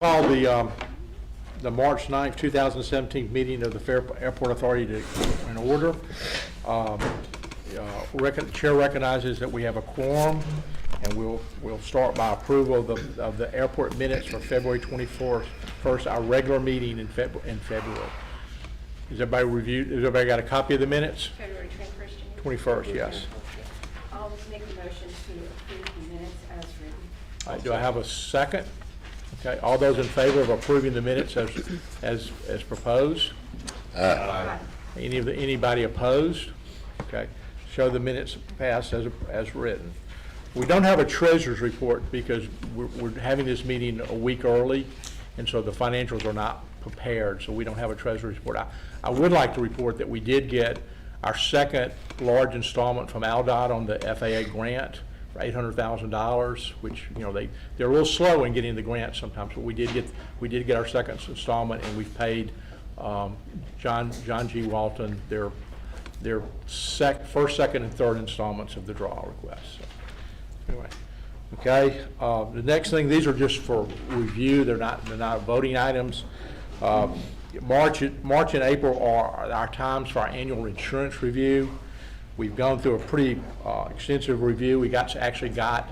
Call the March 9th, 2017 meeting of the Fairhope Airport Authority in order. Chair recognizes that we have a quorum, and we'll start by approval of the airport minutes for February 21st, our regular meeting in February. Has everybody got a copy of the minutes? February 21st. 21st, yes. I'll make a motion to approve the minutes as written. All right, do I have a second? Okay, all those in favor of approving the minutes as proposed? Aye. Anybody opposed? Okay, show the minutes passed as written. We don't have a treasurer's report because we're having this meeting a week early, and so the financials are not prepared, so we don't have a treasurer's report. I would like to report that we did get our second large installment from ALDOT on the FAA grant for $800,000, which, you know, they're a little slow in getting the grant sometimes, but we did get our second installment, and we've paid John G. Walton their first, second, and third installments of the draw request. So, anyway, okay. The next thing, these are just for review. They're not voting items. March and April are our times for our annual insurance review. We've gone through a pretty extensive review. We actually got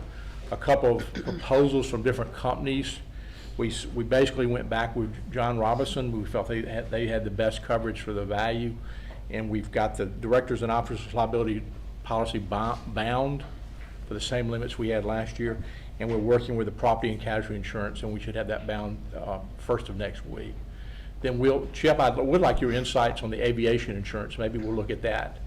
a couple of proposals from different companies. We basically went back with John Robinson. We felt they had the best coverage for the value, and we've got the directors and officers liability policy bound for the same limits we had last year, and we're working with the property and casualty insurance, and we should have that bound first of next week. Then Chip, I would like your insights on the aviation insurance. Maybe we'll look at that.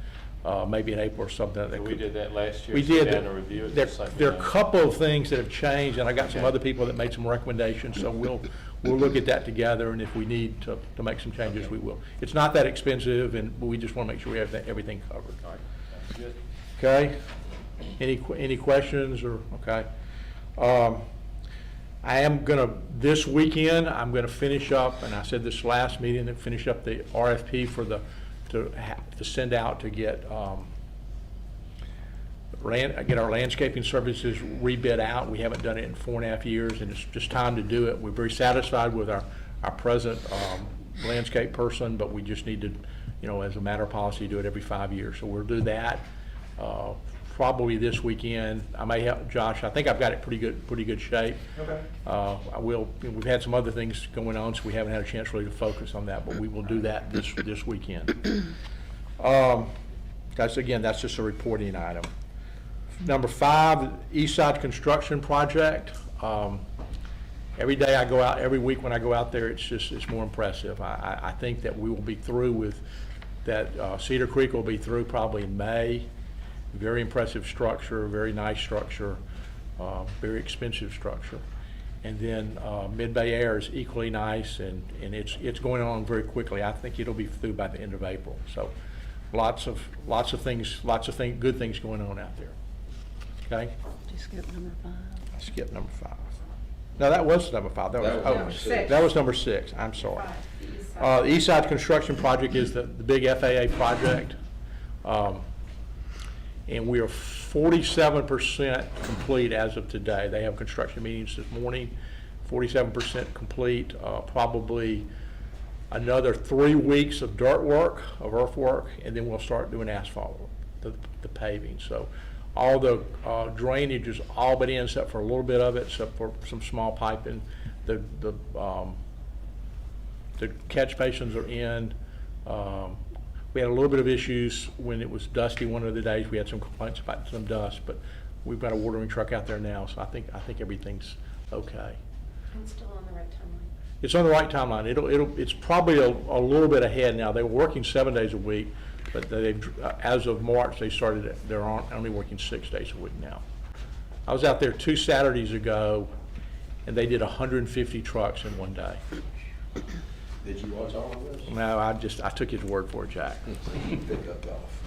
Maybe in April or something. So we did that last year. We did. Down to review it. There are a couple of things that have changed, and I got some other people that made some recommendations, so we'll look at that together, and if we need to make some changes, we will. It's not that expensive, and we just want to make sure we have everything covered. All right. That's good. Okay? Any questions or, okay? I am gonna, this weekend, I'm gonna finish up, and I said this last meeting, and finish up the RFP for to send out to get our landscaping services rebid out. We haven't done it in 4.5 years, and it's just time to do it. We're very satisfied with our present landscape person, but we just need to, you know, as a matter of policy, do it every 5 years. So we'll do that probably this weekend. I may have Josh. I think I've got it pretty good shape. Okay. I will. We've had some other things going on, so we haven't had a chance really to focus on that. But we will do that this weekend. That's just a reporting item. Number 5, East Side Construction Project. Every day I go out, every week when I go out there, it's more impressive. I think that we will be through with that. Cedar Creek will be through probably in May. Very impressive structure, very nice structure, very expensive structure. And then Mid-Bay Air is equally nice, and it's going on very quickly. I think it'll be through by the end of April. So lots of things, good things going on out there. Okay? Did you skip number 5? I skipped number 5. No, that was number 5. That was number 6. I'm sorry. The East Side Construction Project is the big FAA project. And we are 47% complete as of today. They have construction meetings this morning, 47% complete, probably another 3 weeks of dirt work, of earth work, and then we'll start doing asphalt work, the paving. So all the drainage is all but in, except for a little bit of it, except for some small piping. The catch basins are in. We had a little bit of issues when it was dusty one of the days. We had some complaints about some dust, but we've got a watering truck out there now, so I think everything's okay. I'm still on the right timeline. It's on the right timeline. It's probably a little bit ahead now. They were working 7 days a week, but as of March they're only working 6 days a week now. I was out there 2 Saturdays ago, and they did 150 trucks in one day. Did you watch all of this? No, I took his word for it, Jack. Pick up golf.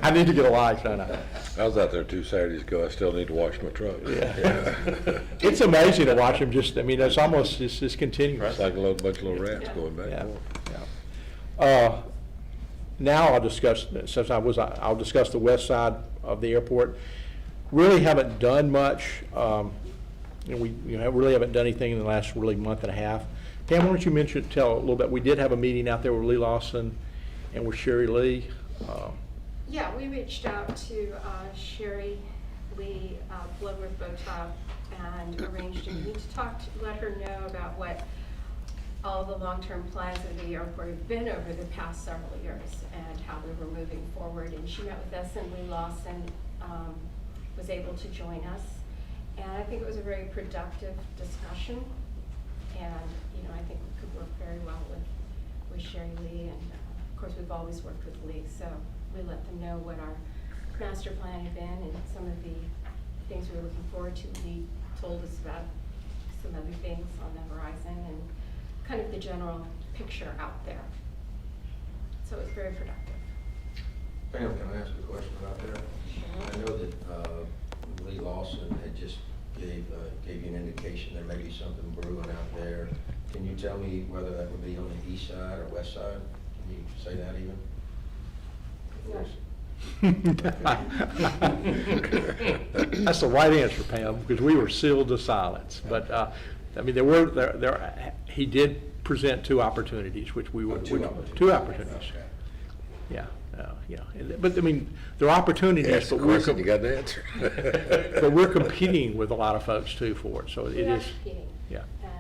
I need to get a life, don't I? I was out there 2 Saturdays ago. I still need to wash my truck. Yeah. It's amazing to watch them it's almost just continuous. It's like a bunch of little rats going back and forth. Now I'll discuss the west side of the airport. Really haven't done much. we really haven't done anything in the last really month and a half. Pam, why don't you tell a little bit, we did have a meeting out there with Lee Lawson and with Sherry Lee. Yeah, we reached out to Sherry Lee, Bloodworth Botox, and arranged a meeting to talk, let her know about what all the long-term plans of the airport have been over the past several years and how we were moving forward. And she met with us, and Lee Lawson was able to join us. And I think it was a very productive discussion. And, I think we could work very well with Sherry Lee. And of course, we've always worked with Lee. So we let them know what our master plan had been and some of the things we were looking forward to. Lee told us about some other things on the horizon and kind of the general picture out there. So it was very productive. Pam, can I ask a question about that? Sure. I know that Lee Lawson had just gave you an indication there may be something brewing out there. Can you tell me whether that would be on the east side or west side? Can you say that even? Yes. That's the right answer, Pam, because we were sealed to silence. But, I mean, he did present two opportunities, which we would. Two opportunities. Okay. Yeah, but I mean, there are opportunities, Ask the but we're, question, you got the answer. but we're competing with a lot of folks too for it, so it We are is, competing. yeah. And,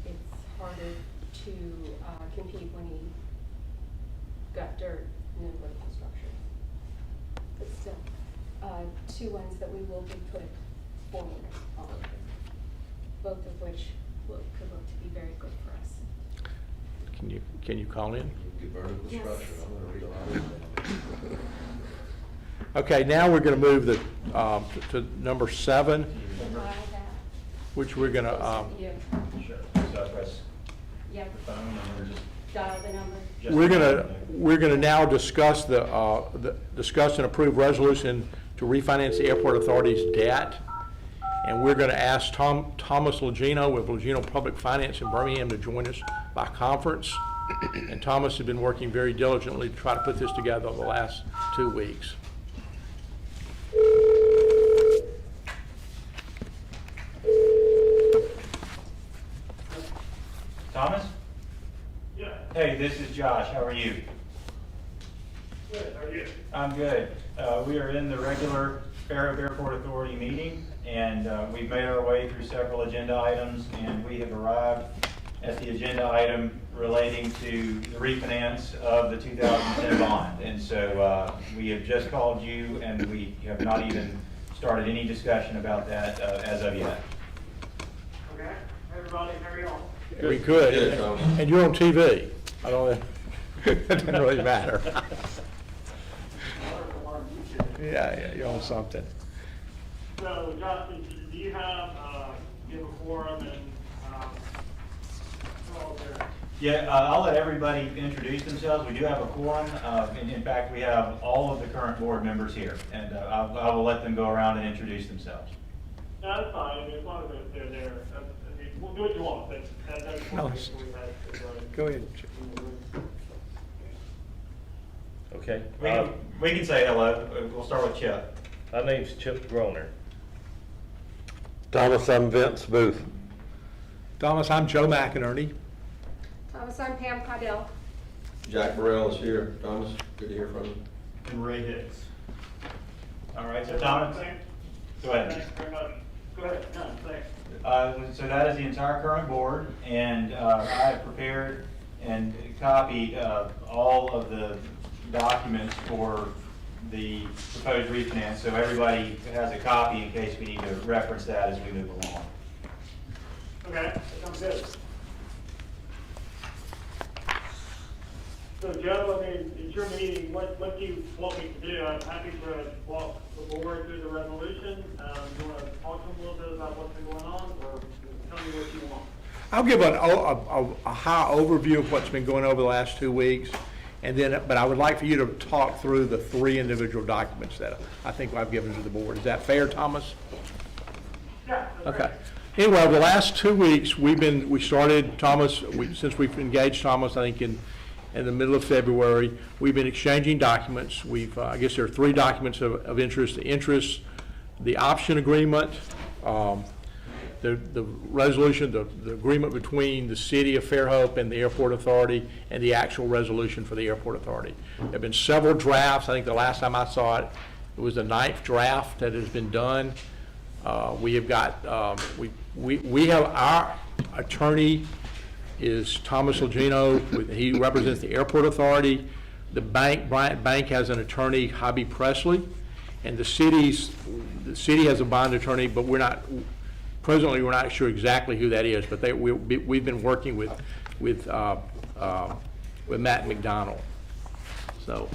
it's harder to compete when you got dirt and then vertical structures. But still, two ones that we will be put forward on, both of which could look to be very good for us. Can you call in? Good vertical Yes. structure, I'm gonna read a lot of that. Okay, now we're gonna move to number 7, Buy that. which we're gonna, You. Sure. So I press Yeah, the phone and we're just. dial the number. we're gonna now discuss discuss and approve resolution to refinance the airport authority's debt. And we're gonna ask Thomas Logino with Logino Public Finance in Birmingham to join us by conference. And Thomas has been working very diligently to try to put this together over the last 2 weeks. Thomas? Yeah, Hey, this is Josh. How are you? good, how are you? I'm good. We are in the regular Fairhope Airport Authority meeting, and we've made our way through several agenda items, and we have arrived at the agenda item relating to the refinance of the 2010 bond. And so we have just called you, and we have not even started any discussion about that as of yet. Okay, everybody, how are y'all? We could, Good, Thomas. and you're on TV. I don't, it doesn't really matter. Yeah, you're on something. So, Justin, do you have, you have a quorum and, who all there? Yeah, I'll let everybody introduce themselves. We do have a quorum. In fact, we have all of the current board members here, and I will let them go around and introduce themselves. No, that's fine, I mean, as long as they're there, I mean, we'll do what you want, but that's. No, Go ahead. Okay. We can say hello. We'll start with Chip. My name's Chip Groner. Thomas, I'm Vince Booth. Thomas, I'm Joe McInerney. Thomas, I'm Pam Caudell. Jack Burrell is here. Thomas, good to hear from you. And Ray Hicks. All right, so Thomas, go ahead. Thanks very much. Go ahead, no, thanks. So that is the entire current board, and I have prepared and copied all of the documents for the proposed refinance, so everybody has a copy in case we need to reference that as we move along. Okay, that sounds good. So Joe, I mean, it's your meeting, what do you want me to do? I'm happy to walk the board through the resolution. You want to talk to them a little bit about what's been going on, or tell me what you want? I'll give a high overview of what's been going over the last 2 weeks, and then, but I would like for you to talk through the 3 individual documents that I think I've given to the board. Is that fair, Thomas? Yeah. that's Okay. right. Anyway, over the last 2 weeks, we started, Thomas, since we've engaged Thomas, I think in the middle of February, we've been exchanging documents. I guess there are 3 documents of interest. The interest the option agreement, the resolution, the agreement between the city of Fairhope and the airport authority, and the actual resolution for the airport authority. There have been several drafts. I think the last time I saw it, it was the 9th draft that has been done. We have got, we have, our attorney is Thomas Legino. He represents the airport authority. The bank, Bryant Bank, has an attorney, Hobby Presley, and the city has a bond attorney, but presently we're not sure exactly who that is, but we've been working with Matt McDonald. So,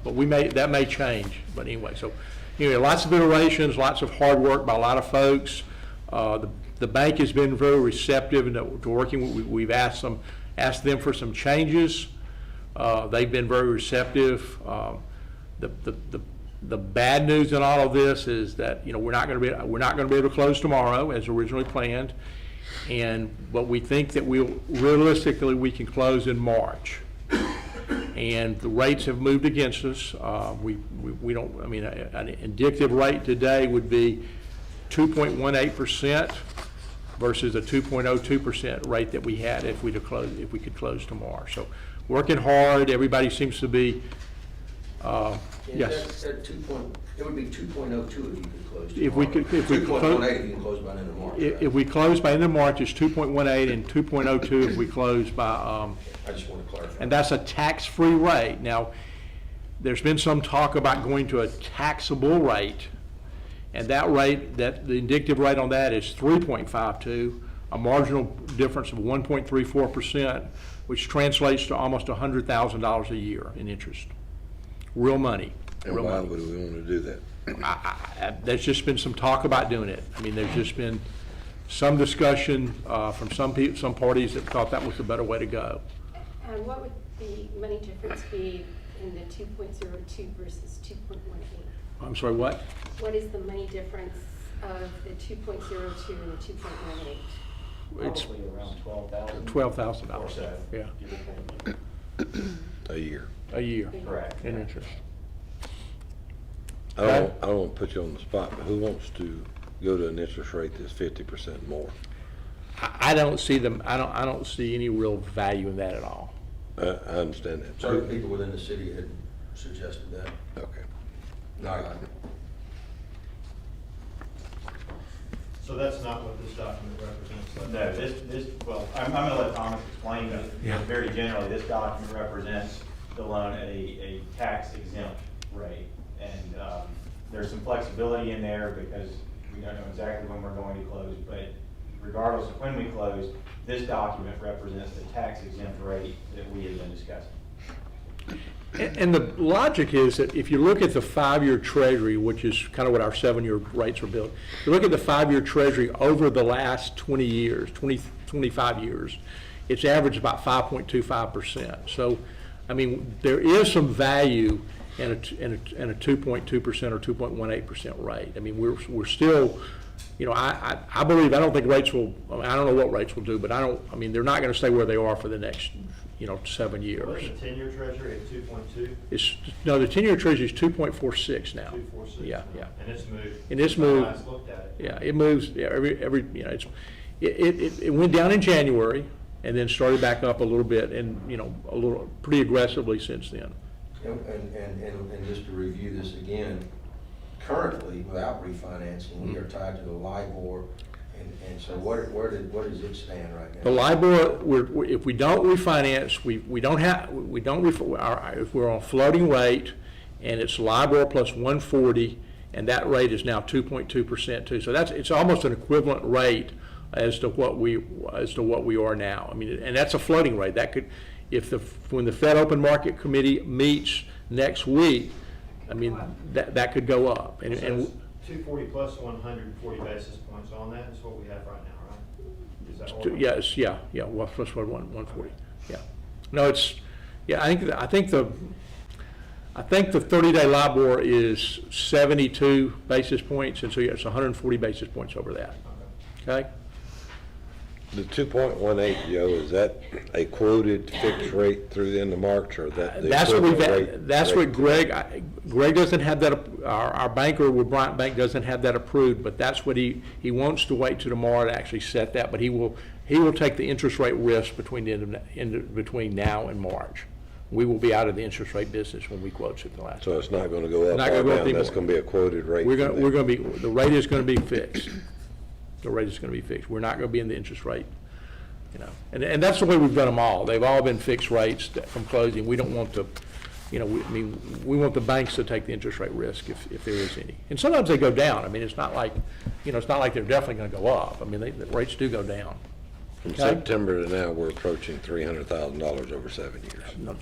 but that may change, but anyway, so anyway, lots of iterations, lots of hard work by a lot of folks. The bank has been very receptive to working. We've asked them for some changes. They've been very receptive. The bad news in all of this is that we're not going to be able to close tomorrow as originally planned, but we think that realistically we can close in March. And the rates have moved against us. We don't. I mean, an indicative rate today would be 2.18% versus a 2.02% rate that we had if we could close tomorrow. So, working hard. Everybody seems to be. Yes. It would be 2.02 if you could close tomorrow. If we could 2.18 if you can close by the end of March. If we close by the end of March, it's 2.18 and 2.02 if we close by. I just want to clarify. And that's a tax-free rate. Now, there's been some talk about going to a taxable rate, and that rate, the indicative rate on that is 3.52, a marginal difference of 1.34%, which translates to almost $100,000 a year in interest. Real money. And why would we want to do that? There's just been some talk about doing it. I mean, there's just been some discussion from some parties that thought that was the better way to go. And what would the money difference be in the 2.02 versus 2.18? I'm sorry, what? What is the money difference of the 2.02 and the 2.18? It's Probably around $12,000. $12,000. Or so. Yeah, A year. a year Correct. in interest. I don't want to put you on the spot, but who wants to go to an interest rate that's 50% more? I don't see them. I don't see any real value in that at all. I understand that. Certain people within the city had suggested that. Okay. Not I. So that's not what this document represents? No, well, I'm going to let Thomas explain, but very generally, this document represents the loan at a tax exempt rate. And there's some flexibility in there because we don't know exactly when we're going to close, but regardless of when we close, this document represents the tax exempt rate that we have been discussing. And the logic is that if you look at the 5-year Treasury, which is kind of what our 7-year rates are built, if you look at the 5-year Treasury over the last 25 years, it's averaged about 5.25%. So, I mean, there is some value in a 2.2% or 2.18% rate. I mean, we're still, I believe, I don't think rates will, I don't know what rates will do, but I mean, they're not going to stay where they are for the next, 7 years. What is the 10-year treasury at 2.2? No, the 10-year Treasury is 2.46 now. 2.46? Yeah, yeah. And it's moved? And it's moved. I last looked at it. Yeah, it moves, it went down in January and then started back up a little bit and, pretty aggressively since then. And just to review this again, currently, without refinancing, we are tied to the LIBOR, and so where does it stand right now? The LIBOR, if we don't refinance, if we're on floating rate, and it's LIBOR plus 140, and that rate is now 2.2% too. So it's almost an equivalent rate as to what we are now. I mean, and that's a floating rate. That could, when the Fed Open Market Committee meets next week, I mean, that could go up. And 240 plus 140 basis points on that is what we have right now, right? Is that all right? yes, yeah, well, plus 140, yeah. No, I think the 30-day LIBOR is 72 basis points, and so it's 140 basis points over that. Okay? The 2.18, Joe, is that a quoted fixed rate through the end of March, or that the That's what we've, equivalent rate? that's what Greg doesn't have that, our banker with Bryant Bank doesn't have that approved, but that's what he wants to wait till tomorrow to actually set that, but he will take the interest rate risk between between now and March. We will be out of the interest rate business when we quote it the last. So it's not gonna go up Not or gonna go up down, that's anymore. gonna be a quoted rate? We're from gonna there. be, the rate is gonna be fixed. The rate is gonna be fixed. We're not gonna be in the interest rate, you know. And that's the way we've done them all. They've all been fixed rates from closing. We don't want to, you know, we want the banks to take the interest rate risk if there is any. And sometimes they go down. I mean, it's not like, you know, it's not like they're definitely gonna go up. I mean, the rates do go down. From Okay. September to now, we're approaching $300,000 over 7 years. No,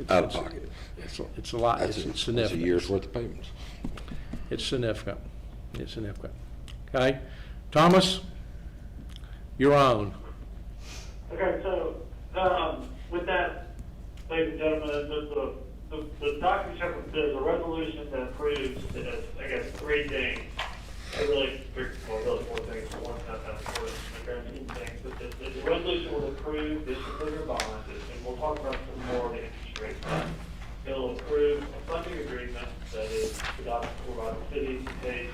Out of pocket. It's a lot, it's That's a significant. year's worth of payments. It's significant. It's significant. Okay? Thomas, you're on. Okay, so, with that, ladies and gentlemen, the document, there's a resolution that approves, I guess, 3 things. Really 4 things, one's not that important, in the grand scheme of things, but the resolution will approve the issue of bonds, and we'll talk about some more of the interest rates. It'll approve a funding agreement that is adopted by the city pays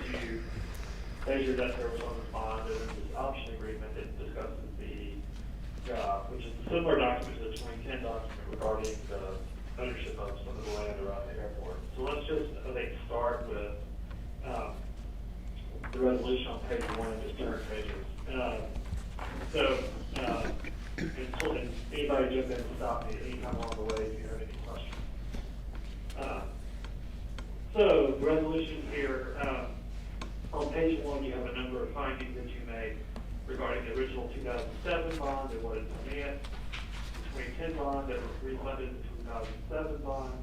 your debt service on the bond, and then this option agreement that discusses which is a similar document to the 2010 document regarding the ownership of some of the land around the airport. So let's just, I think, start with the resolution on page 1 and just turn pages. And anybody jump in and stop me anytime along the way if you have any questions. So the resolution here, on page 1, you have a number of findings that you made regarding the original 2007 bond and what it financed, the 2010 bond that was refunded the 2007 bond,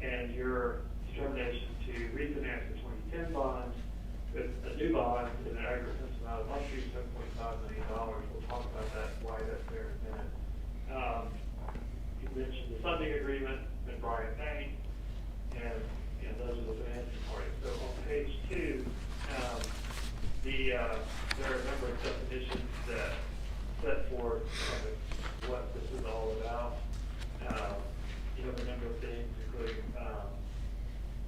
and your determination to refinance the 2010 bonds with a new bond in an aggregate amount of up to $7.5 million. We'll talk about that, why that's there in a minute. You mentioned the funding agreement with Bryant Bank, and those are the financing parties. So on page 2, there are a number of definitions that set forth what this is all about. You have a number of things, including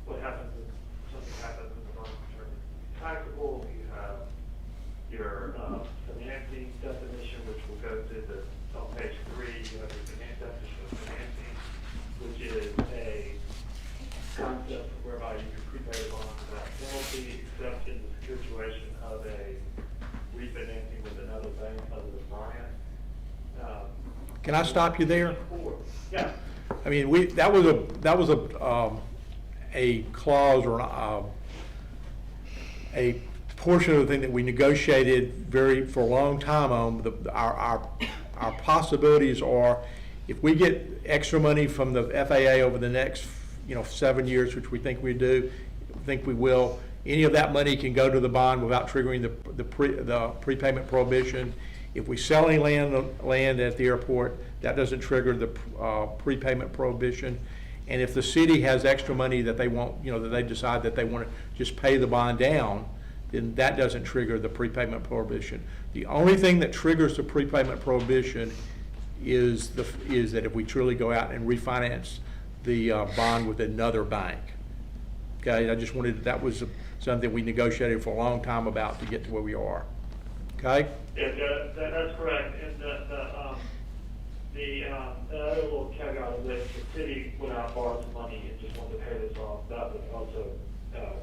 what happens if something happens in the bond return taxable. You have your financing definition, which will go to on page 3. You have your definition of financing, which is a concept whereby you can prepay a bond without penalty, except in the situation of a refinancing with another bank other than Bryant. Can I stop you there? Yeah. I mean, that was a clause or a portion of the thing that we negotiated for a long time on. Our possibilities are, if we get extra money from the FAA over the next 7 years, which we think we will, any of that money can go to the bond without triggering the prepayment prohibition. If we sell any land at the airport, that doesn't trigger the prepayment prohibition. And if the city has extra money that they want, that they decide that they want to just pay the bond down, then that doesn't trigger the prepayment prohibition. The only thing that triggers the prepayment prohibition is that if we truly go out and refinance the bond with another bank. Okay, I just wanted, that was something we negotiated for a long time about to get to where we are. Okay? Yeah, that's correct. And the other little caveat is that if the city went out and borrowed some money and just wanted to pay this off, that would also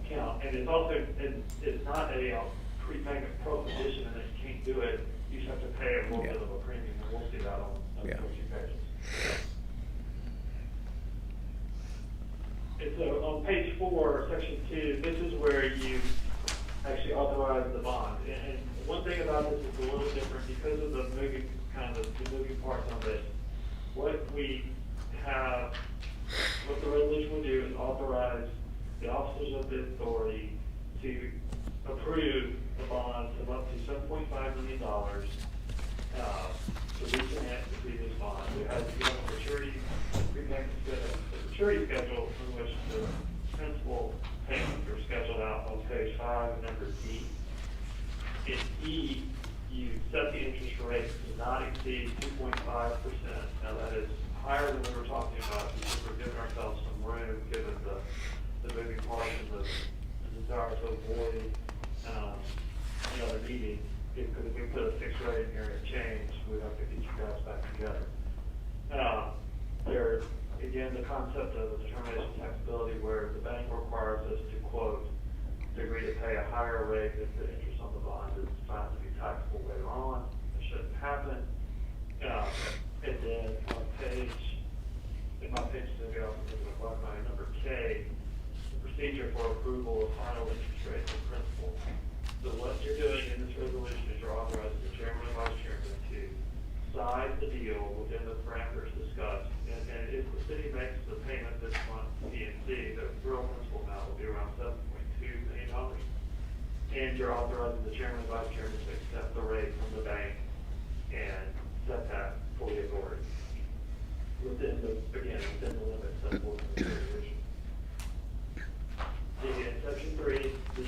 count. And it's also, it's not a prepayment prohibition and that you can't do it. You just have to pay a little bit of a premium, and we'll see that on a few pages. And so on page 4, section 2, this is where you actually authorize the bond. And one thing about this is a little different because of the moving parts on this. What the resolution will do is authorize the officers of the authority to approve the bonds of up to $7.5 million to refinance the previous bond. We have a maturity schedule in which the principal payments are scheduled out on page 5, number D. In E, you set the interest rate to not exceed 2.5%. Now, that is higher than we were talking about, because we're giving ourselves some room, given the moving parts and the desire to avoid, another meeting. Because if we put a fixed rate in here and change, we'd have to get you guys back together. There, again, the concept of a determination of taxability, where the bank requires us to quote, to agree to pay a higher rate if the interest on the bond is found to be taxable later on. It shouldn't happen. And then on my page to go, number K, the procedure for approval of final interest rates and principal. So what you're doing in this resolution is you're authorizing the chairman and vice chairman to size the deal within the parameters discussed. And if the city makes the payment this month to PNC, the real principal amount will be around $7.2 million. And you're authorizing the chairman and vice chairman to accept the rate from the bank and set that for the authority. Within the limits set forth in the resolution. In section 3, the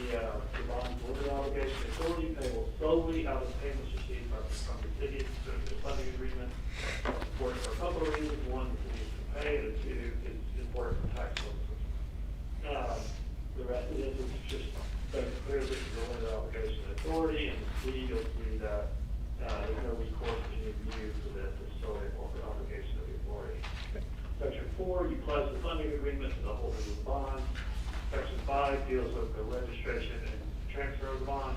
bond's limited obligation authority payable solely out of payments received from the city through the funding agreement. It's important for a couple of reasons. One, the city can pay, and two, it's important for tax purposes. The rest of this is just clearly the limited obligation authority, and the city, you'll see that there's no recourse to any review for this. It's solely a corporate obligation of the authority. Section 4, you pledge the funding agreement to the holder of the bond. Section 5 deals with the registration and transfer of the bond.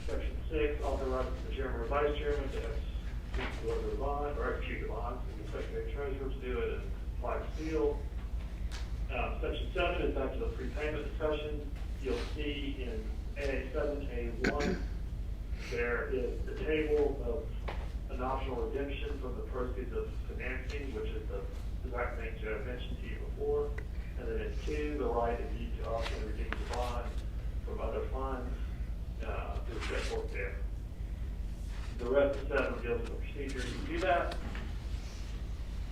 Section 6 authorizes the chairman or vice chairman to deliver the bond or execute the bond, and the secretary treasurer to do it and apply the seal. Section 7 is back to the prepayment discussion. You'll see in A7A1 there is the table of an optional redemption from the proceeds of financing, which is the exact thing Joe mentioned to you before. And then in 2, the right of you to also redeem the bond from other funds, is set forth there. The rest of 7 deals with the procedure to do that.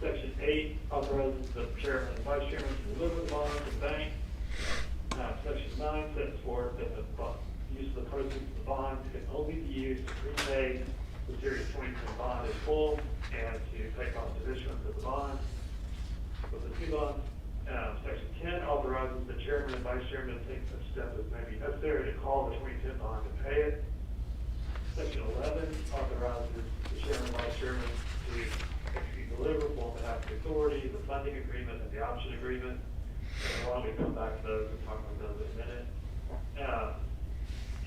Section 8 authorizes the chairman and vice chairman to deliver the bond to the bank. Section 9 sets forth that the use of the proceeds of the bond can only be used to prepay the Series 2010 bond in full and to pay cost of issuance of the bond with the 2 bonds. Section 10 authorizes the chairman and vice chairman to take such steps as may be necessary to call the 2010 bond and pay it. Section 11 authorizes the chairman and vice chairman to execute deliverable on behalf of the authority, the funding agreement, and the option agreement. And why don't we come back to those and talk about those in a minute.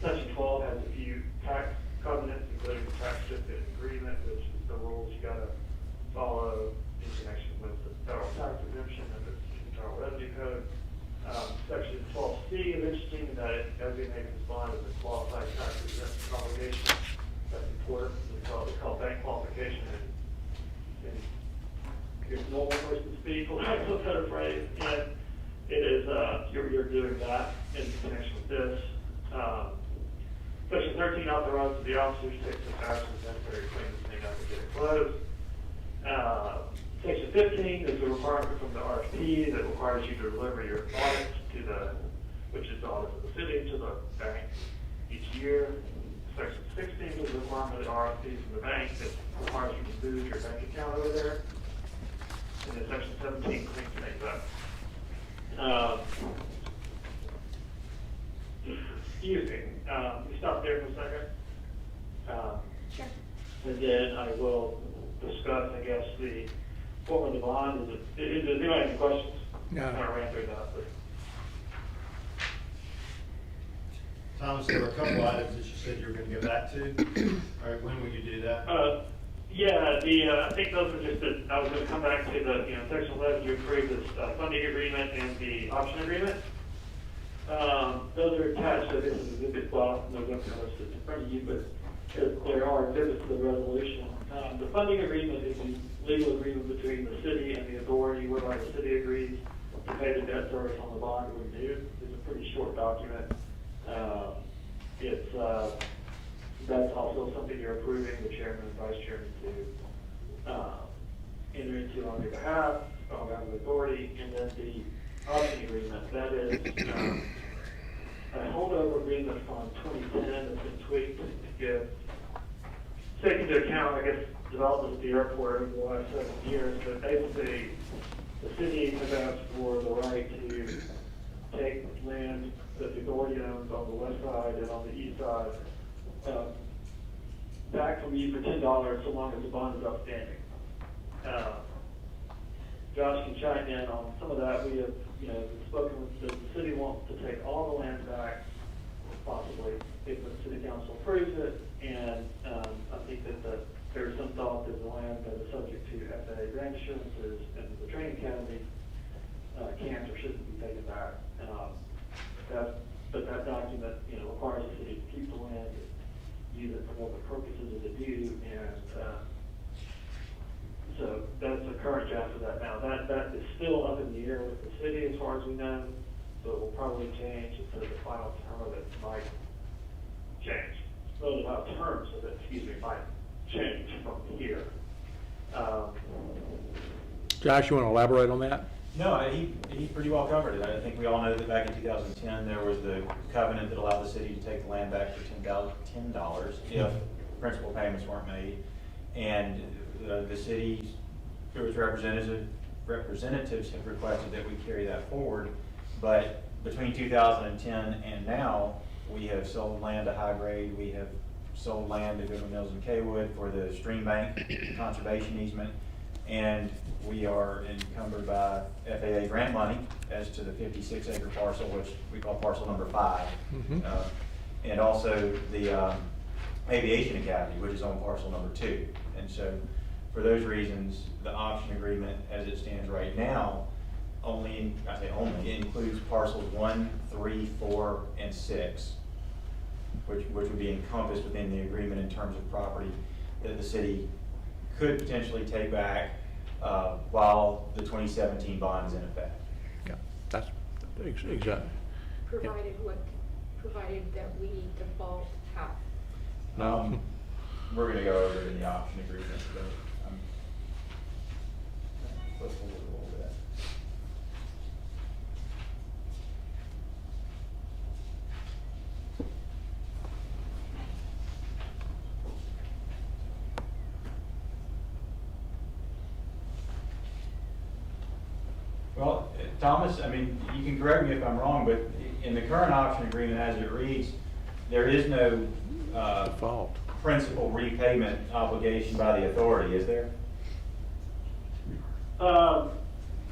Section 12 has a few tax covenants, including the tax certificate agreement, which is the rules you got to follow in connection with the federal tax exemption and the Internal Revenue Code. Section 12C is interesting in that it designates this bond as a qualified tax exempt obligation. That's important. It's called bank qualification. And your normal person speak, for lack of a better phrase, and it is you're doing that in connection with this. Section 13 authorizes the officers to take such actions necessary to clean this thing up and get it closed. Section 15 is a requirement from the RFP that requires you to deliver your audit to which is the audit of the city, to the bank each year. Section 16 is a requirement of the RFP from the bank that requires you to move your bank account over there. And then section 17 cleans things up. Excuse me, we stop there for a second. Sure. And then I will discuss, I guess, the form of the bond. Does anybody have any questions? No. I kind of ran through that, but. Thomas, there were a couple items that you said you were gonna get back to. All right, when will you do that? Yeah, I think those are just I was gonna come back to the, section 11, you approved this funding agreement and the option agreement. Those are attached, so this is a bit, well, I'm not gonna post it in front of you, but there are exhibits to the resolution. The funding agreement is a legal agreement between the city and the authority, whereby the city agrees to pay the debt service on the bond when due. It's a pretty short document. That's also something you're approving the chairman and vice chairman to enter into on your behalf, on behalf of the authority. And then the option agreement, that is a holdover agreement from 2010 that's been tweaked get, take into account, I guess, development of the airport over the last 7 years, but basically, the city has asked for the right to take land that the authority owns on the west side and on the east side, back from you for $10 so long as the bond is outstanding. Josh can chime in on some of that. We have, spoken with the city wants to take all the land back, possibly, if the city council approves it, and I think that there's some thought that the land that is subject to FAA grant assurances and the training academy can't or shouldn't be taken back. But that document, requires the city to keep the land, use it for what purposes of the due, and so that's the current draft of that now. That is still up in the air with the city as far as we know, so it will probably change, and so the final term of it might change. So the final terms of it, might change from here. Josh, you want to elaborate on that? No, he pretty well covered it. I think we all know that back in 2010, there was the covenant that allowed the city to take the land back for $10 if principal payments weren't made. And the city, through its representatives have requested that we carry that forward. But between 2010 and now, we have sold land to High Grade. We have sold land to Goodman Mills and Kaywood for the stream bank conservation easement. And we are encumbered by FAA grant money as to the 56-acre parcel, which we call parcel number 5. And also the Aviation Academy, which is on parcel number 2. And so for those reasons, the option agreement as it stands right now only includes parcels 1, 3, 4, and 6, which would be encompassed within the agreement in terms of property that the city could potentially take back while the 2017 bond is in effect. Yeah, that's exactly. Provided that we default how? No. We're going to go over it in the option agreement, but let's hold it a little bit. Well, Thomas, I mean, you can correct me if I'm wrong, but in the current option agreement as it reads, there is no Default. principal repayment obligation by the authority, is there?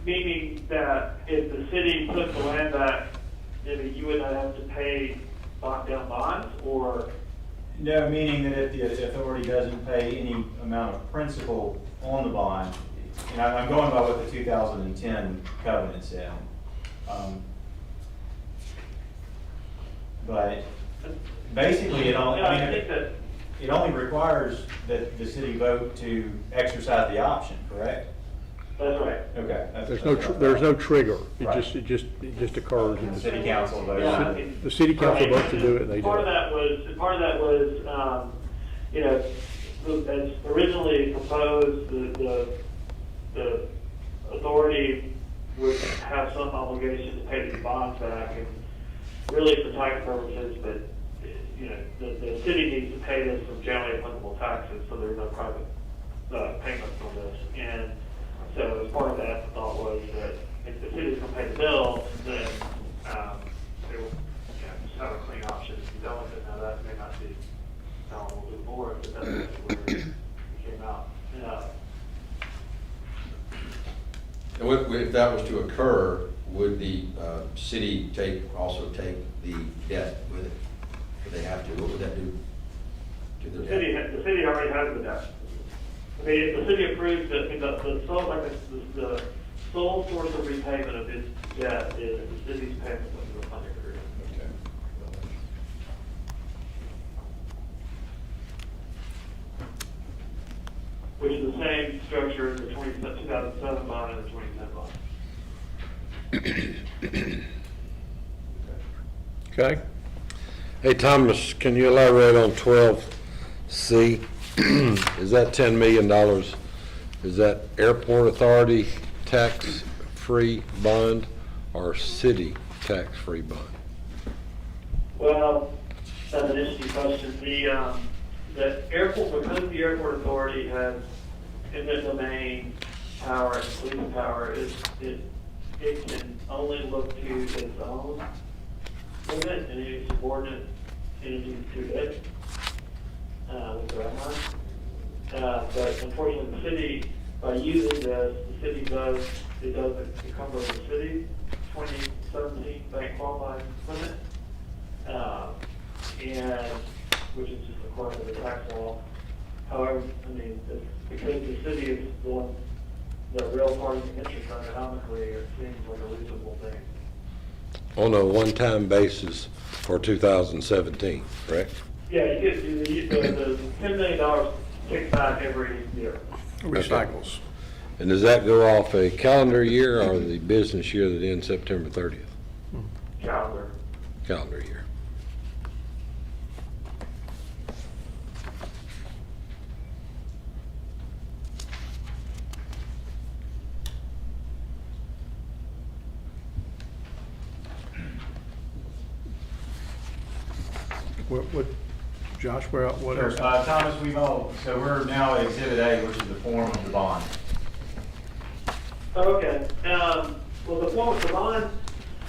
Meaning that if the city took the land back, maybe you would not have to pay down bonds, or? No, meaning that if the authority doesn't pay any amount of principal on the bond, and I'm going by what the 2010 covenant said. But basically, it only requires that the city vote to exercise the option, correct? That's right. Okay. There's no trigger. It Right. just occurs. The city council votes. Yeah, on I it. mean, The city council votes to do it, and they do Part of it. that was, as originally proposed, the authority would have some obligation to pay the bonds back, and really for tax purposes, but, the city needs to pay this from generally applicable taxes, so there's no private payments on this. And so as part of that, the thought was that if the city's gonna pay the bill, then they will just have a clean option to be done with it. Now, that may not be how we'll move forward, but that's where it came out. And if that was to occur, would the city also take the debt with it? Would they have to? What would that do to the debt? The city already has the debt. I mean, if the city approves it, the sole source of repayment of this debt is the city's payment under the funding agreement. Okay. Which is the same structure as the 2007 bond and the 2010 bond. Okay? Hey, Thomas, can you elaborate on 12C? Is that $10 million? Is that airport authority tax-free bond or city tax-free bond? Well, that's an interesting question. the airport, because the airport authority has eminent domain power and police power, it can only look to its own limit and any subordinate entities to it, with the red line. But unfortunately, the city, by using this, the city does encumber the city 2017 bank qualified limit, and which is just according to the tax law. However, I mean, because the city is the real party in interest economically, it seems like a reasonable thing. On a one-time basis for 2017, correct? Yeah, you get the $10 million kicks back every year. Recycles. And does that go off a calendar year or the business year that ends September 30th? Calendar. Calendar year. What, Josh, what Sure. else? Thomas, so we're now at Exhibit A, which is the form of the bond. Okay, well, the form of the bond,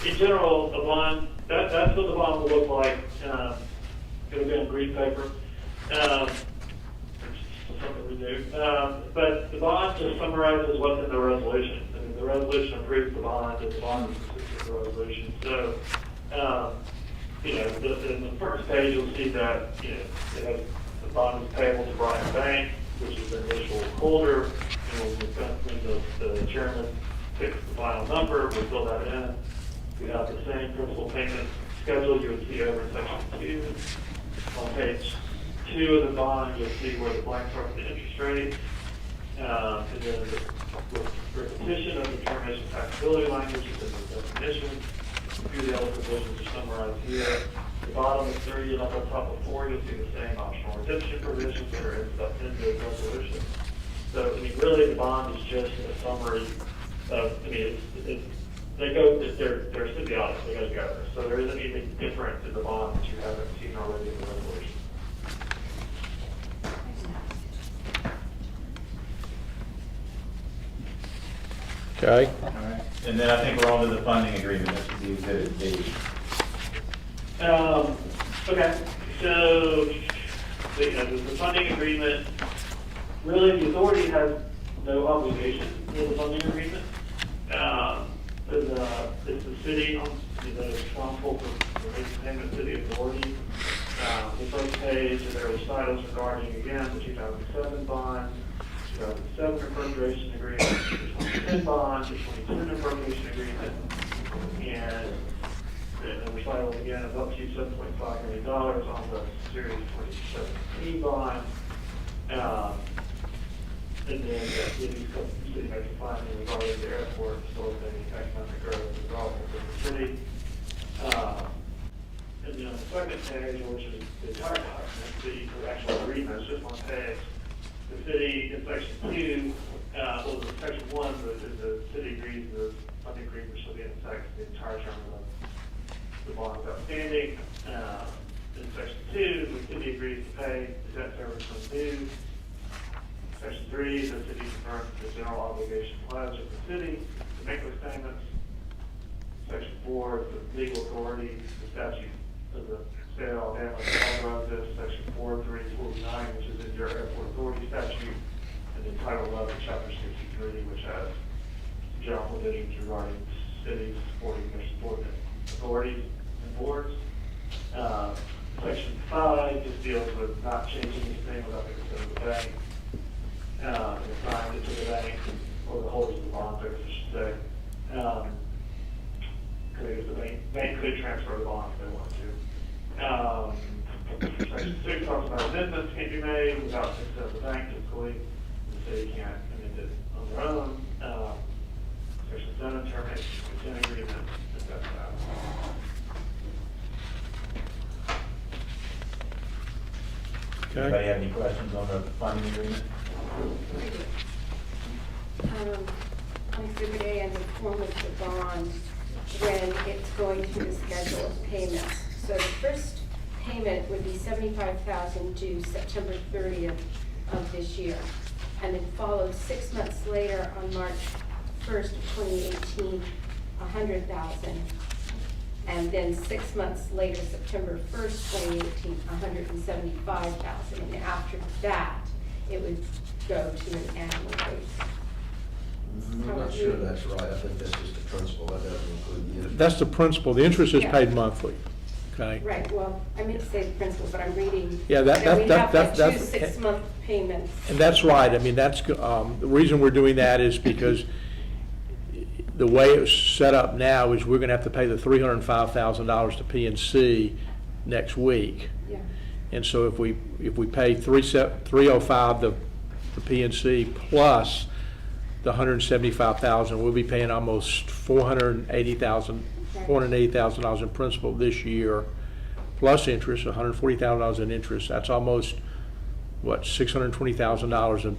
in general, the bond, that's what the bond will look like. It'll be on green paper, which is something we do. But the bond just summarizes what's in the resolution. I mean, the resolution approves the bond, and the bond is consistent with the resolution. So, you know, in the first page, you'll see that, you know, it has the bond is payable to Bryan Bank, which is the initial holder. And when the chairman picks the final number, we fill that in. We have the same principal payment schedule you would see over in section 2. On page 2 of the bond, you'll see where the blanks are for the interest rate. And then with repetition of the termination taxability language is in the definition. A few of the other provisions are summarized here. The bottom of 3 and up on top of 4, you'll see the same optional redemption provisions that are in the resolution. So, I mean, really, the bond is just a summary of, I mean, they're symbiotic, they go together. So there isn't anything different in the bond that you haven't seen already in the resolution. Okay, All right. And then I think we're on to the funding agreement, that's the Exhibit B. Okay, so, the funding agreement, really, the authority has no obligation to the funding agreement. It's the city that is responsible for making payment to the authority. The first page, there are recitals regarding, again, the 2007 bond, 2007 appropriation agreement, the 2010 bond, the 2010 appropriation agreement, and the recital again of up to $7.5 million on the Series 2017 bond. And then the city makes a finding regarding the airport facilitating economic growth and development of the city. And then on the second page, which is the entire document, the actual agreement is just one page. The city in section 2, well, in section 1, the city agrees the funding agreement shall be in effect the entire term of the bond is outstanding. In section 2, the city agrees to pay the debt service when due. Section 3, the city confirms the general obligation pledge of the city to make those payments. Section 4, the legal authority, the statute of the state of Alabama authorizes this. Section 4.3.49, which is in your airport authority statute, and then Title 11, Chapter 63, which has general provisions regarding cities supporting their subordinate authorities and boards. Section 5 just deals with not changing anything without the consent of the bank. Assigned it to the bank, or the holders of the bond, I should say. Because the bank could transfer the bond if they wanted to. Section 6 talks about amendments can't be made without the consent of the bank, typically. The city can't amend it on their own. Section 7, termination of the consent agreement, and that's that. Anybody have any questions on the funding agreement? On Exhibit A and the form of the bond, when it's going through the schedule of payments. So the first payment would be $75,000 due September 30th of this year. And then followed 6 months later on March 1st of 2018, $100,000. And then 6 months later, September 1st, 2018, $175,000. And after that, it would go to an annual rate. I'm not sure that's right. I think that's just the principal. That doesn't include the interest. That's the principal. The interest is Yeah. paid monthly, okay? Right, well, I meant to say the principal, but I'm reading. Yeah, we have the that's- 2 6-month payments. And that's right. I mean, that's, the reason we're doing that is because the way it's set up now is we're gonna have to pay the $305,000 to PNC next week. Yeah, And so if we pay 305 to PNC plus the 175,000, we'll be paying almost $480,000 in principal this year, plus interest, $140,000 in interest. That's almost, what, $620,000 in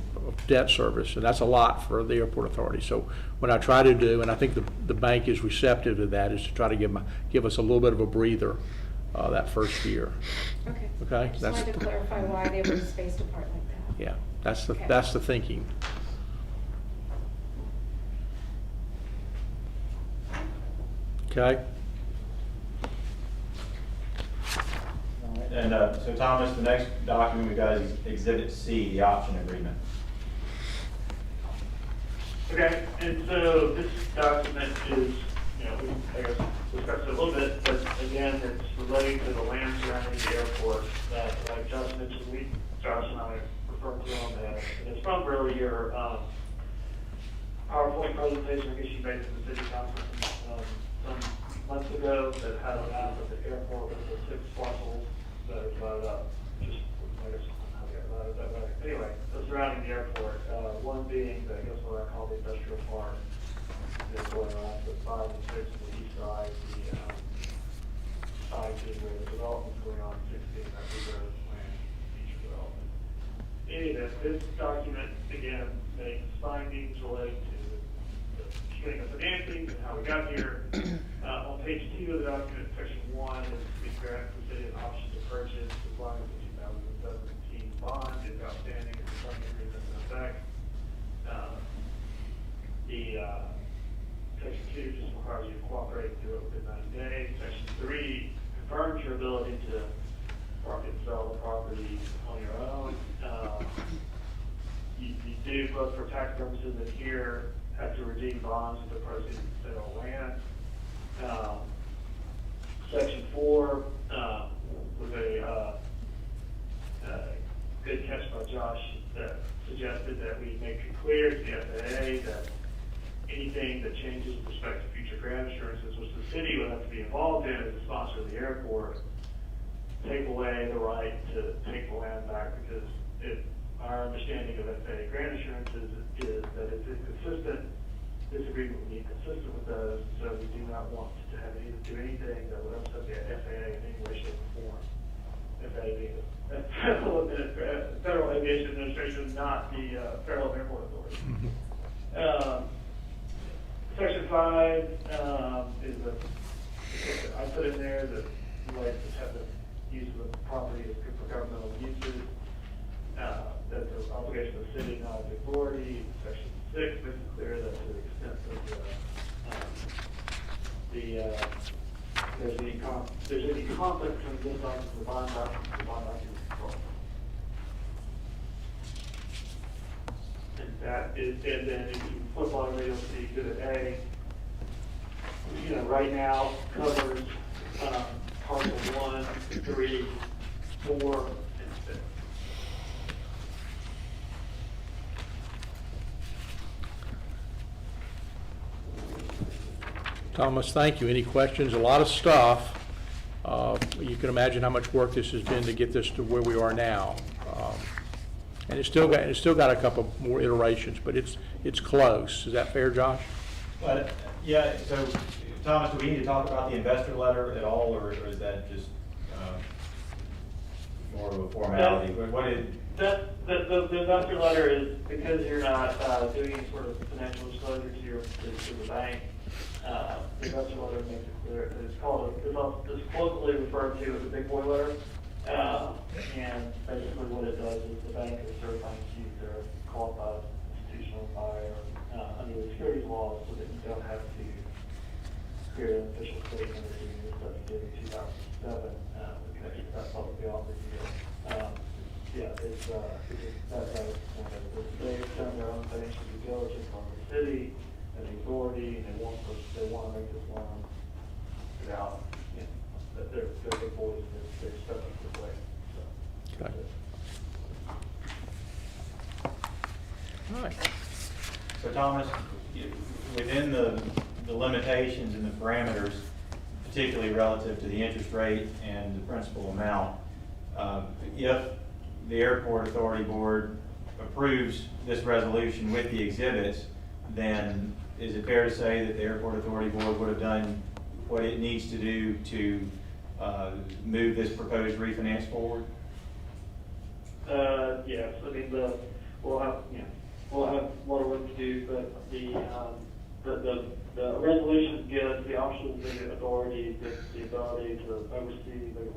debt service, and that's a lot for the airport authority. So what I try to do, and I think the bank is receptive to that, is to try to give us a little bit of a breather that first year. okay. Okay? Just That's wanted to clarify why they were spaced apart like that. Yeah, that's Okay. the thinking. Okay? And so Thomas, the next document we got is Exhibit C, the option agreement. Okay, and so this document is, we, I guess, discussed it a little bit, but again, it's relating to the land surrounding the airport that, like Josh mentioned, Josh and I referred to on that. And it's from really your, PowerPoint presentation, I guess you made to the city council, some months ago that had a map of the airport with the 6 parcels that are divided up. Just, I guess, how we got divided that way. Anyway, so surrounding the airport, one being, I guess what I call the industrial park, is going around the 5 and 6 on the east side, the, side to where the development's going on, 16, that's the road plan, future development. Anyway, this document, again, makes findings related to the getting of financing and how we got here. On page 2 of the document, section 1, is we grant the city an option to purchase as long as the 2017 bond is outstanding and the funding agreement is in effect. Section 2 just requires you to cooperate and do it within 90 days. Section 3 confirms your ability to market and sell the property on your own. You do, both for tax purposes and here, have to redeem bonds with the proceeds of the sale of land. Section 4 was a good catch by Josh that suggested that we make it clear to the FAA that anything that changes with respect to future grant assurances, which the city would have to be involved in as a sponsor of the airport, take away the right to take the land back, because our understanding of FAA grant assurances is that it's inconsistent. This agreement would be consistent with those, so we do not want to have any, do anything that would upset the FAA in any way, shape, or form. FAA being the Federal Aviation Administration, not the Fairhope Airport Authority. Section 5 is I put in there that you like to have the use of the property as good for governmental uses. That's an obligation of the city, not the authority. Section 6 makes it clear that to the extent that there's any conflict between this document and the bond document is controlled. And that is, and then if you flip on it, you'll see Exhibit A. Right now covers parcel 1, 3, 4, and 6. Thomas, thank you. Any questions? A lot of stuff. You can imagine how much work this has been to get this to where we are now. And it's still got a couple more iterations, but it's close. Is that fair, Josh? But, yeah, so Thomas, do we need to talk about the investor letter at all, or is that just more of a formality? The investor letter is, because you're not doing any sort of financial disclosure to the bank, the investor letter makes it clear. It's colloquially referred to as a big boy letter. And basically what it does is the bank is certifying you they're a qualified institutional buyer under the securities laws so that you don't have to create an official statement or do this stuff you did in 2007 in connection with that publicly offered deal. Yeah, it's they've done their own financial due diligence on the city and the authority, and they want to make this loan without, you know, that they're big boys and they're stuck in the way. So, Okay. All right. So Thomas, within the limitations and the parameters, particularly relative to the interest rate and the principal amount, if the Airport Authority Board approves this resolution with the exhibits, then is it fair to say that the Airport Authority Board would have done what it needs to do to move this proposed refinance forward? Yes, I mean, we'll have a lot of work to do, but the resolution gives the optional authority the ability to oversee the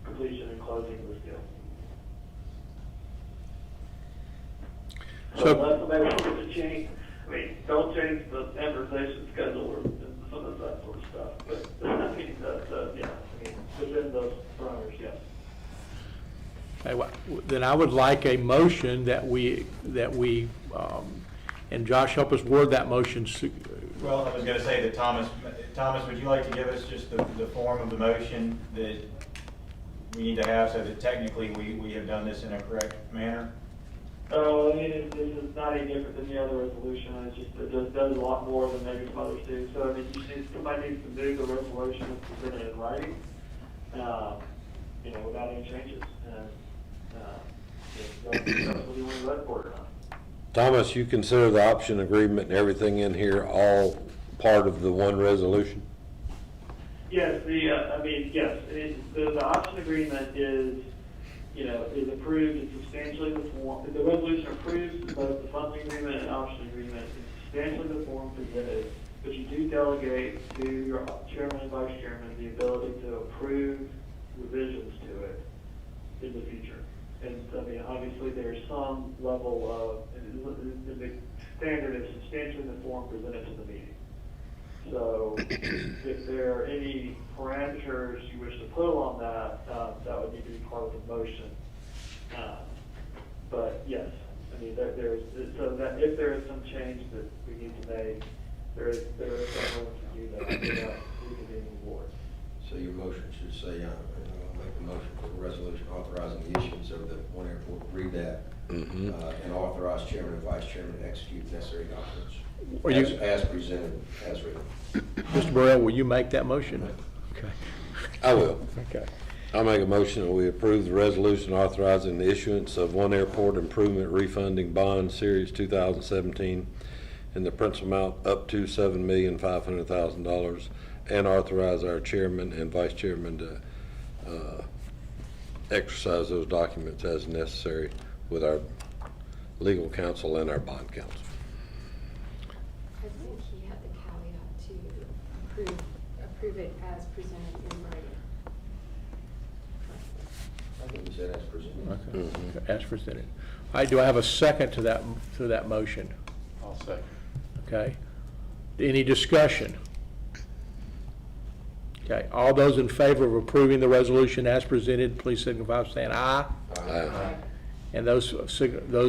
completion and closing of this deal. So- Unless somebody wants to change, I mean, don't change the amortization schedule or some of that sort of stuff, but I mean, within those parameters, yes. Okay, well, then I would like a motion that we, and Josh, help us word that motion. Well, I was going to say that Thomas, would you like to give us just the form of the motion that we need to have so that technically we have done this in a correct manner? Oh, I mean, this is not any different than the other resolution, it just does a lot more than maybe some others do. So, I mean, somebody needs to move the resolution and present it in writing, without any changes. That's what you want to vote for or not. Thomas, you consider the option agreement and everything in here all part of the one resolution? Yes, yes, the option agreement is approved in substantially the form, the resolution approves both the funding agreement and option agreement in substantially the form presented, but you do delegate to your chairman and vice chairman the ability to approve revisions to it in the future. And I mean, obviously there's some level of, the standard is substantially the form presented to the meeting. So if there are any parameters you wish to put on that, that would need to be part of the motion. But yes, I mean, so that if there is some change that we need to make, there is some room to do that without reconvening the board. So your motion should say, I'll make a motion for the resolution authorizing the issuance of the one airport, read that, and authorize chairman and vice chairman to execute necessary documents as presented, as written. Mr. Burrell, will you make that motion? Okay. I will. Okay. I'll make a motion that we approve the resolution authorizing the issuance of one airport improvement refunding bond series 2017 in the principal amount up to $7,500,000 and authorize our chairman and vice chairman to exercise those documents as necessary with our legal counsel and our bond counsel. I think he had the caveat to approve it as presented in writing. I think we said as presented. Okay. As presented. All right, do I have a second to that motion? I'll second. Okay. Any discussion? Okay, all those in favor of approving the resolution as presented, please signify by saying aye. Aye. And those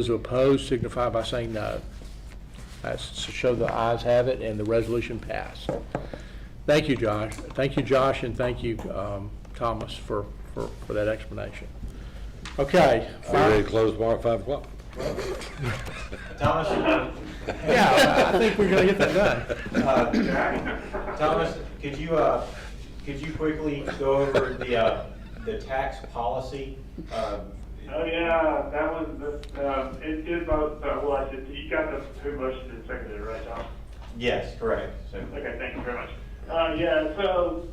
opposed signify by saying no. That's to show the ayes have it and the resolution passed. Thank you, Josh. Thank you, Josh, and thank you, Thomas, for that explanation. Okay. Are we ready to close tomorrow at 5 o'clock? Thomas, Yeah, I think we're gonna get that done. Thomas, could you quickly go over the tax policy? Oh yeah, that was it did both. Well, I said you got the two motions and seconded, right, John? Yes, correct. So, Okay, thank you very much. So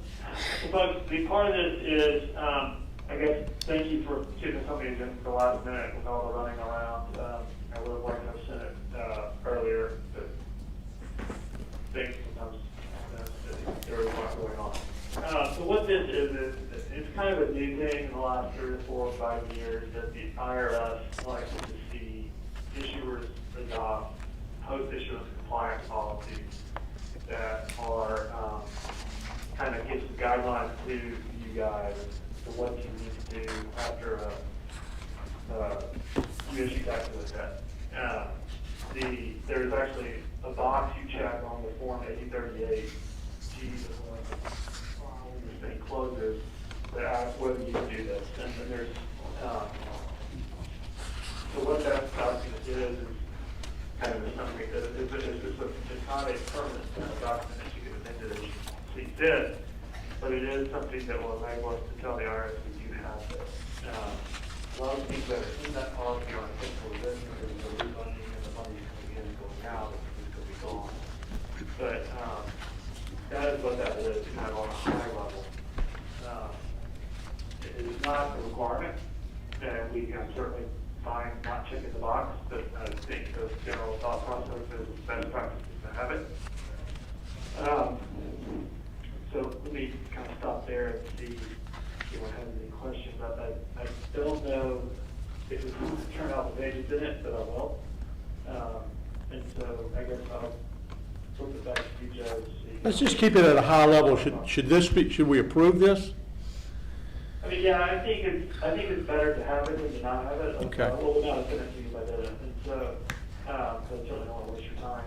folks, the part of this is, I guess, thank you for keeping somebody in the last minute with all the running around. I would have liked to have sent it earlier, but things sometimes there was a lot going on. So what this is it's kind of a new thing in the last 3 or 4 or 5 years that the IRS likes to see issuers adopt post-issuance compliance policies that are, kind of give some guidelines to you guys to what you need to do after you issue tax with that. There's actually a box you check on the Form 8038, G, when this thing closes, that asks whether you can do this. And then there's, so what that document is kind of a summary. It's not a permanent document that you can amend it as you see fit, but it is something that will enable us to tell the IRS that you have this. A lot of things that are in that policy are typical business, the refunding and the money coming in and going out, it's going to be gone. But that is what that is, kind of on a high level. It is not a requirement, and we can certainly fine not checking the box, but I think the general thought process is best practice is to have it. So let me kind of stop there and see if anyone has any questions. I don't know if it's going to turn out the pages in it, but I will. And so I guess I'll flip it back to you, Joe, to see. Let's just keep it at a high level. Should we approve this? I mean, yeah, I think it's better to have it than to not have it. Okay. Well, we're not sending it to you by then, and so, I certainly don't want to waste your time.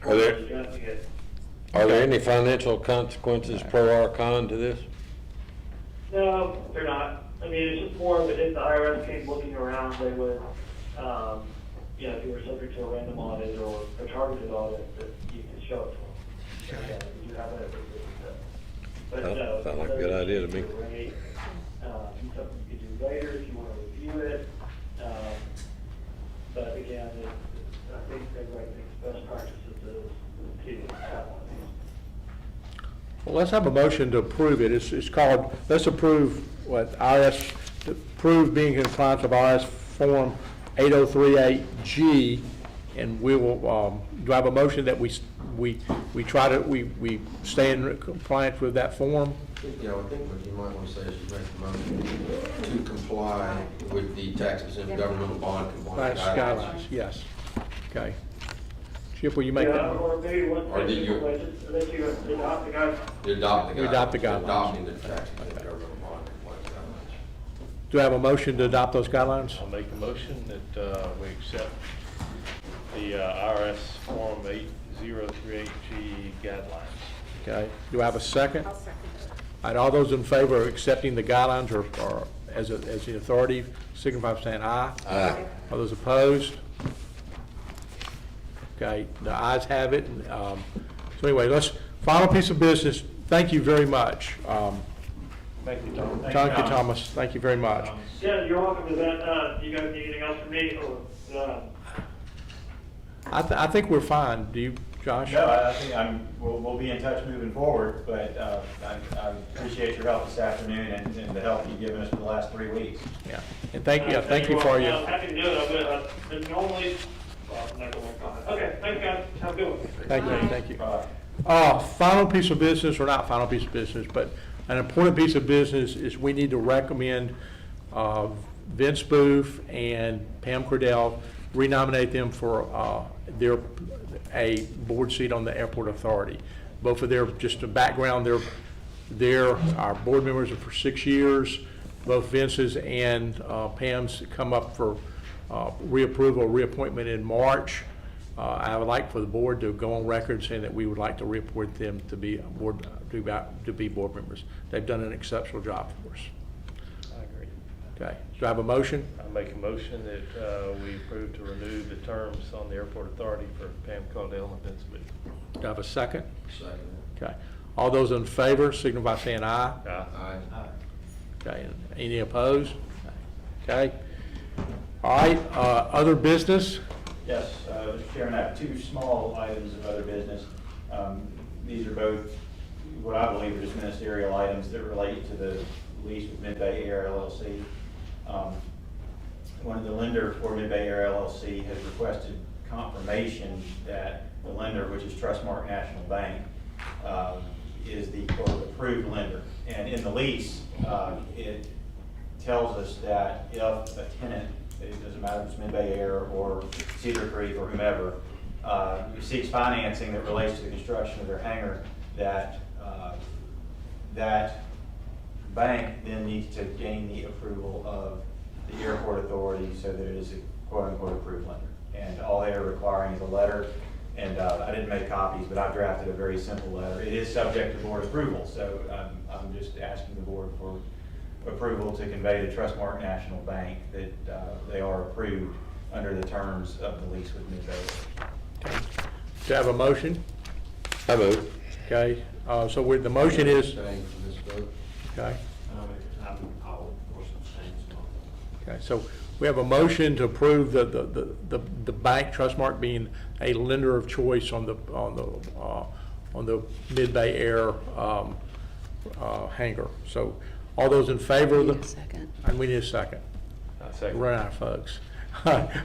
Addressing it. Are there any financial consequences pro or con to this? No, they're not. I mean, it's just more of if the IRS came looking around, they would, if you were subject to a random audit or a targeted audit, that you can show it to them. Yeah, you have it. But no. Sounds like a good idea to me. Something you could do later if you want to review it. But again, I think everybody thinks best practices is to have one of these. Well, let's have a motion to approve it. It's called, let's approve what IRS, approve being in compliance with IRS Form 8038G, and we will, do I have a motion that we stay in compliance with that form? I think what you might want to say is you make the motion to comply with the taxes and governmental bond compliance guidelines. Yes. Okay. Chip, will you make that? Or maybe one Or did you- that you adopt the guidelines. To adopt the guidelines. We adopt the guidelines. Adopting the taxes and governmental bond compliance guidelines. Do I have a motion to adopt those guidelines? I'll make a motion that we accept the IRS Form 8038G guidelines. Okay. Do I have a second? I'll second it. All right, all those in favor of accepting the guidelines or as the authority, signify by saying aye. Aye. All those opposed? Okay, the ayes have it. And, so anyway, final piece of business. Thank you very much. Thank you, Tom. Thank you, Thomas. Thank you very much. Yeah, you're welcome to that. You guys need anything else from me or? I think we're fine. Do you, Josh? No, I think we'll be in touch moving forward, but I appreciate your help this afternoon and the help you've given us for the last 3 weeks. Yeah. And thank you for your. I'm happy to do it. But normally, well, I'm not going to comment. Okay, thanks guys. Have a good one. Thank you. Bye. Final piece of business, or not final piece of business, but an important piece of business is we need to recommend Vince Booth and Pam Cordell, renominate them for a board seat on the airport authority. Both of their, just a background, they're our board members for 6 years. Both Vince's and Pam's come up for reapproval, reappointment in March. I would like for the board to go on record saying that we would like to reappoint them to be board members. They've done an exceptional job for us. I agree. Okay. Do I have a motion? I make a motion that we approve to renew the terms on the airport authority for Pam Caudill and Vince Booth. Do I have a second? Second. Okay. All those in favor, signify by saying aye. Aye. Okay. And any opposed? Okay. All right. Other business? Yes, Mr. Chairman, I have 2 small items of other business. These are both what I believe are just ministerial items that relate to the lease with Mid-Bay Air LLC. One of the lender for Mid-Bay Air LLC has requested confirmation that the lender, which is Trustmark National Bank, is the quote approved lender. And in the lease, it tells us that if a tenant, it doesn't matter if it's Mid-Bay Air or Cedar Creek or whomever, seeks financing that relates to the construction of their hangar, that that bank then needs to gain the approval of the airport authority so that it is a quote-unquote approved lender. And all they are requiring is a letter, and I didn't make copies, but I've drafted a very simple letter. It is subject to board approval, so I'm just asking the board for approval to convey to Trustmark National Bank that they are approved under the terms of the lease with Mid-Bay. Okay. Do you have a motion? I move. Okay, so the motion is, Abstain from this vote. okay, I'll, of course, abstain as well. okay, so we have a motion to approve the bank, Trustmark being a lender of choice on the Mid-Bay Air hangar. So all those in favor of the? Need a second. And we need a second. I second. Run out of folks.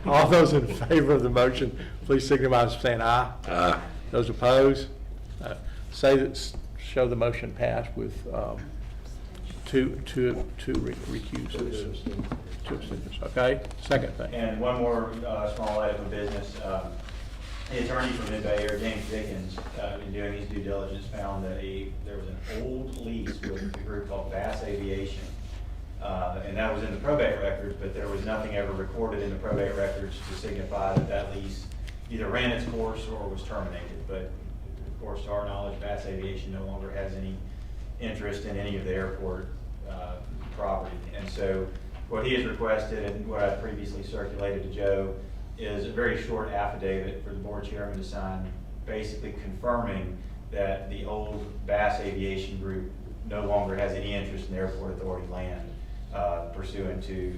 All those in favor of the motion, please signify by saying aye. Aye. Those opposed, show the motion passed with two recuses. Two abstentions. Okay, second thing. And one more small item of business. The attorney for Mid-Bay Air, James Dickens, in doing his due diligence, found that there was an old lease with a group called Bass Aviation. And that was in the probate records, but there was nothing ever recorded in the probate records to signify that that lease either ran its course or was terminated. But of course, to our knowledge, Bass Aviation no longer has any interest in any of the airport property. And so what he has requested, and what I previously circulated to Joe, is a very short affidavit for the board chairman to sign, basically confirming that the old Bass Aviation Group no longer has any interest in the airport authority land pursuant to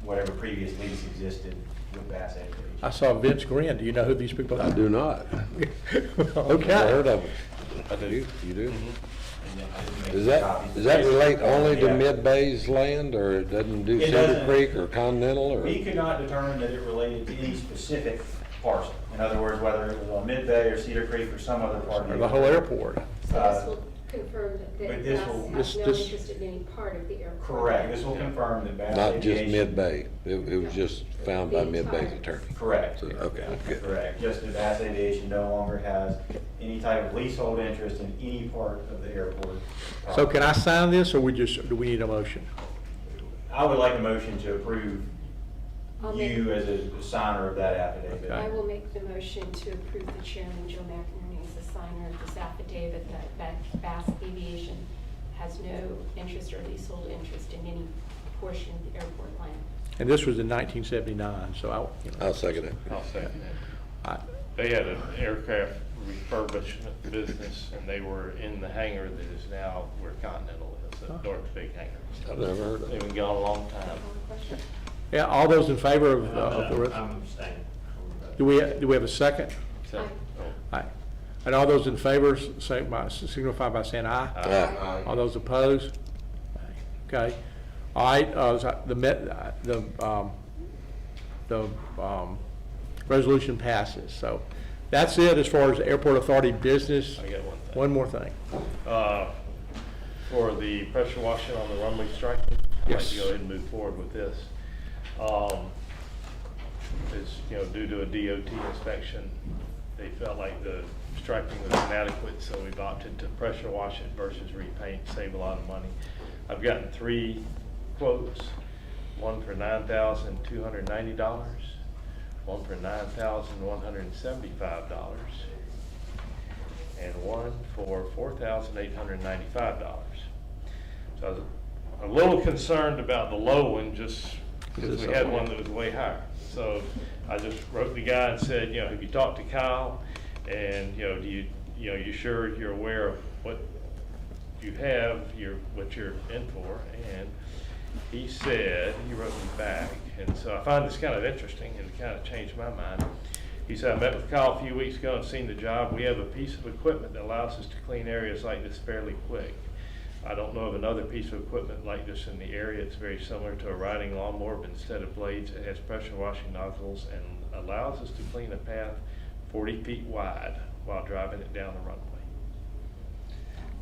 whatever previous lease existed with Bass Aviation. I saw Vince grin. Do you know who these people are? I do not. Okay. Never heard of it. I do. You do? And then I didn't make Does copies. that relate only to Yeah. Mid-Bay's land, or it doesn't do It Cedar doesn't. Creek or Continental, or? We could not determine that it related to any specific parcel. In other words, whether it was on Mid-Bay or Cedar Creek or some other part of Or the whole airport. So Uh, this will confirm but that this Bass will- has no this- interest in any part of the airport. Correct. This will confirm that Bass Not just Aviation. Mid-Bay, it was just found by The Mid-Bay's entire- attorney. Correct. So, okay, good. Correct. Just that Bass Aviation no longer has any type of leasehold interest in any part of the airport. So can I sign this, or do we need a motion? I would like a motion to approve I'll make- you as a signer of that affidavit. Okay. I will make the motion to approve the chairman, Joe McInerney, as the signer of this affidavit that Bass Aviation has no interest or leasehold interest in any portion of the airport land. And this was in 1979, so I'll second it. I'll second it. I, They had an aircraft refurbishment business, and they were in the hangar that is now where Continental is, the North Big hangar. I've never heard of They've it. been gone a long time. Call the question? yeah, all those in favor of the rest? I'm abstaining. Do we have a second? So, Aye. oh, Aye. And all those in favor, signify by saying aye. Aye. All those opposed? Okay. All right, the resolution passes. So that's it as far as airport authority business. I got one thing. One more thing. For the pressure washing on the runway striping, I'd like Yes. to go ahead and move forward with this. It's, due to a DOT inspection, they felt like the striping was inadequate, so we've opted to pressure wash it versus repaint, save a lot of money. I've gotten 3 quotes, one for $9,290, one for $9,175, and one for $4,895. So I was a little concerned about the low one, just because we had one that was way higher. So I just wrote the guy and said, have you talked to Kyle? And, you sure you're aware of what you have, what you're in for? And he said, he wrote me back, and so I find this kind of interesting, and it kind of changed my mind. He said, I met with Kyle a few weeks ago and seen the job. We have a piece of equipment that allows us to clean areas like this fairly quick. I don't know of another piece of equipment like this in the area. It's very similar to a riding lawnmower, but instead of blades, it has pressure washing nozzles and allows us to clean a path 40 feet wide while driving it down the runway.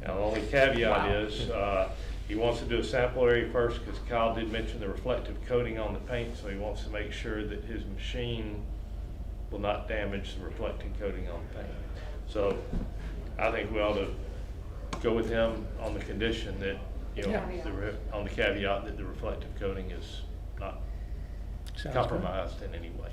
Now, the only caveat is, he wants to do a sample area first, because Kyle did mention the reflective coating on the paint, so he wants to make sure that his machine will not damage the reflecting coating on the paint. So I think we ought to go with him on the condition that, you know, on the caveat that the reflective coating is not Sounds good. compromised in any way.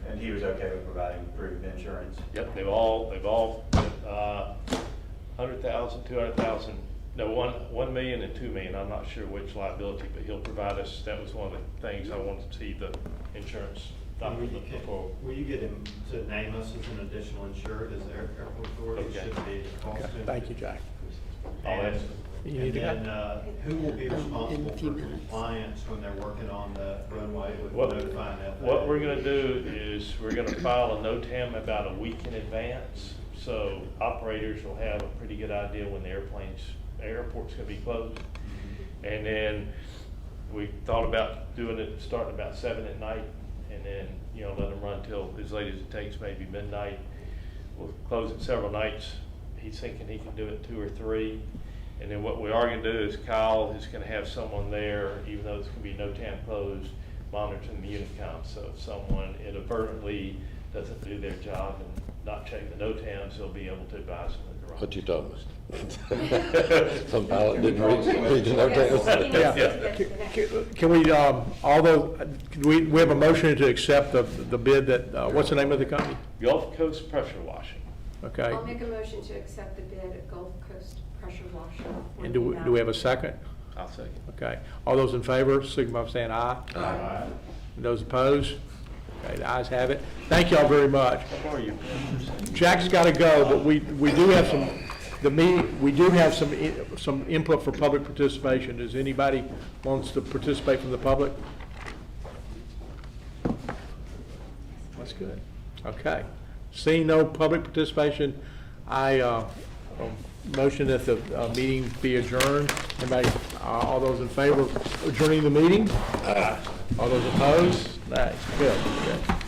And he was okay with providing proof of insurance. Yep, they've all, 100,000, 200,000, no, 1 million and 2 million. I'm not sure which liability, but he'll provide us. That was one of the things I wanted to see the insurance document before. Will you get him to name us as an additional insured as the airport authority? Okay. Should be Okay, Austin. thank you, Jack. I'll ask. You need And to then, go. who will be In responsible a few for minutes. compliance when they're working on the runway with What, notifying FAA? what we're gonna do is, we're gonna file a NOTAM about a week in advance, so operators will have a pretty good idea when the airport's gonna be closed. And then we thought about doing it, starting about 7 at night, and then, you know, let them run till as late as it takes, maybe midnight. We'll close it several nights. He's thinking he can do it 2 or 3. And then what we are gonna do is Kyle is gonna have someone there, even though it's gonna be NOTAM closed, monitoring the unit count. So if someone inadvertently doesn't do their job and not check the NOTAMs, he'll be able to advise them that they're on. What you talking about? Some pilot didn't read the notations. Yeah. Can we, although, we have a motion to accept the bid that, what's the name of the company? Gulf Coast Pressure Washing. Okay. I'll make a motion to accept the bid at Gulf Coast Pressure Washer. And do we have a second? I'll second. Okay. All those in favor, signify by saying aye. Aye. And those opposed? Okay, the ayes have it. Thank y'all very much. How are you? Jack's got to go, but we do have we do have some input for public participation. Does anybody wants to participate from the public? That's good. Okay. Seeing no public participation, I motion that the meeting be adjourned. Anybody, all those in favor of adjourning the meeting? Aye. All those opposed? Nay. Good.